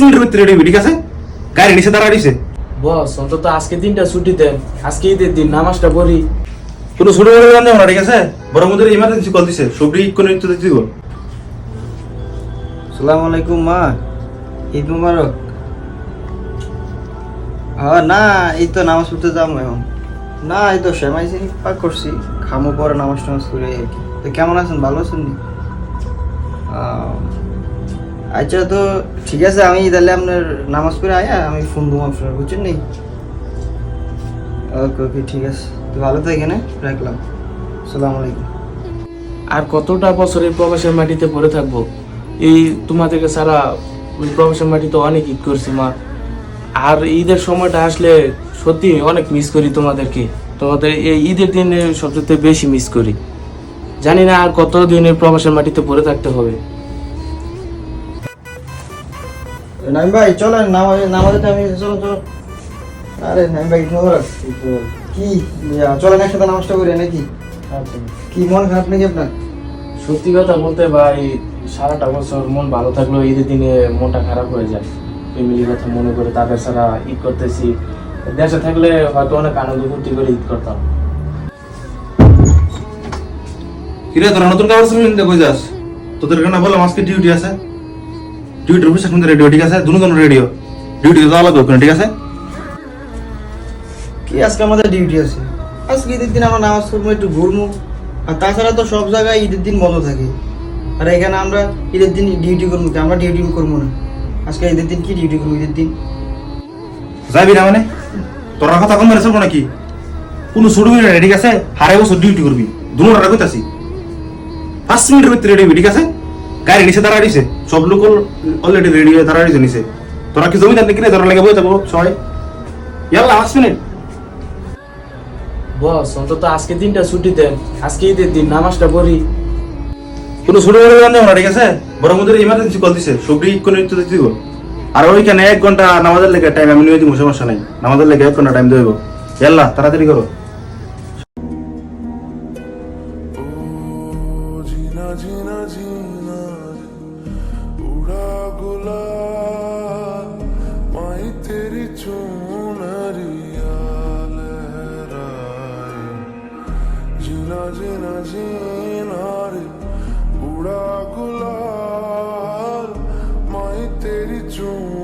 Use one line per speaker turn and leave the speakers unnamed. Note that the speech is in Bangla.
মিনিটের ভিতরে রেডি হবি, ঠিক আছে? গাড়ি নিচে দাঁড়া দিছে।
বস অন্তত আজকে দিনটা ছুটি দেন, আজকে ঈদের দিন, নামাজটা পড়ি।
কোনো ছোট বড় গান যাবো না, ঠিক আছে? বড় মধ্যে ইমার্জেন্সি কল দিছে, সবরি কোনো নিতে দিব।
আসসালামু আলাইকুম মা, ঈদ মুবারক। হ্যাঁ না, এই তো নামাজ পড়তে যাবো এখন। না এই তো সেমাই চিনি পাক করছি, খামো পরে নামাজ টামাজ করে আর কি। তো কেমন আছেন, ভালো আছেন নি? আচ্ছা তো ঠিক আছে, আমি তাহলে আপনার নামাজ পড়ে আয়া আমি ফোন দেবো আপনার, বুঝছেন নি? ওকে ওকে ঠিক আছে, তো ভালো থাকেন, রাখলাম। আসসালামু আলাইকুম।
আর কতটা বছরের প্রবাসের মাটিতে পড়ে থাকবো? এই তোমাদেরকে ছাড়া ওই প্রবাসের মাটিতে অনেক ঈদ করছি মা। আর ঈদের সময়টা আসলে সত্যি অনেক মিস করি তোমাদেরকে। তোমাদের এই ঈদের দিনে সবচেয়ে বেশি মিস করি। জানি না আর কত দিনের প্রবাসের মাটিতে পড়ে থাকতে হবে।
নাইম ভাই চলেন, নামাজে টাইমে চলো চলো। আরে নাইম ভাই ঈদ মুবারক। কি চলেন একসাথে নামাজটা করি নাকি? কি মন খারাপ নাকি আপনার?
সত্যি কথা বলতে ভাই, সারাটা বছর মন ভালো থাকলেও ঈদের দিনে মনটা খারাপ হয়ে যায়। ফ্যামিলির কথা মনে করে তাদের ছাড়া ঈদ করতেছি। দেশে থাকলে হয়তো অনেক আনন্দ ফুর্তি করে ঈদ করতাম।
কিরে তোরা নতুন কাগজ কিনতে কই যাস? তোদের না বললাম আজকে ডিউটি আছে, ডিউটির অফিসে কিন্তু রেডিও, ঠিক আছে? দুজন রেডিও, ডিউটিতে যাওয়া লাগবে ওখানে, ঠিক আছে?
কি আজকে আমাদের ডিউটি আছে? আজকে ঈদের দিন আমরা নামাজ পড়বো, একটু ঘুরবো। আর তাছাড়া তো সব জায়গায় ঈদের দিন বন্ধ থাকে, আর এখানে আমরা ঈদের দিন ডিউটি করবো কি? আমরা ডিউটি করবো না আজকে ঈদের দিন, কি ডিউটি করবো ঈদের দিন?
যাবি না মানে? তোরা কথা কম মেরে চলবো নাকি? কোনো ছোট মিনিট, ঠিক আছে? হারে বছর ডিউটি করবি, দুটা কইতাছি। 5 মিনিটের ভিতরে রেডি হবি, ঠিক আছে? গাড়ি নিচে দাঁড়া দিছে, সব লোক অলরেডি রেডি হয়ে দাঁড়া দিছে নিচে। তোরা কি জমি জানতে কিনে তোরা লেগে বই যাবো সবাই? ইয়াল্লা 5 মিনিট।
বস অন্তত আজকে দিনটা ছুটি দেন, আজকে ঈদের দিন, নামাজটা পড়ি।
কোনো ছোট বড় গান যাবো না, ঠিক আছে? বড় মধ্যে ইমার্জেন্সি কল দিছে, সবরি কোনো নিতে দিব। আর ওইখানে 1 ঘন্টা নামাজের লেগে টাইম আমি নিয়ে দিব, সমস্যা নাই। নামাজের লেগে 1 ঘন্টা টাইম দেব। ইয়াল্লা তাড়াতাড়ি করো।
जीना जीना जीना उड़ा गुलाल माही तेरी चुनरिया लहराए जीना जीना जीना रे उड़ा गुलाल माही तेरी चुन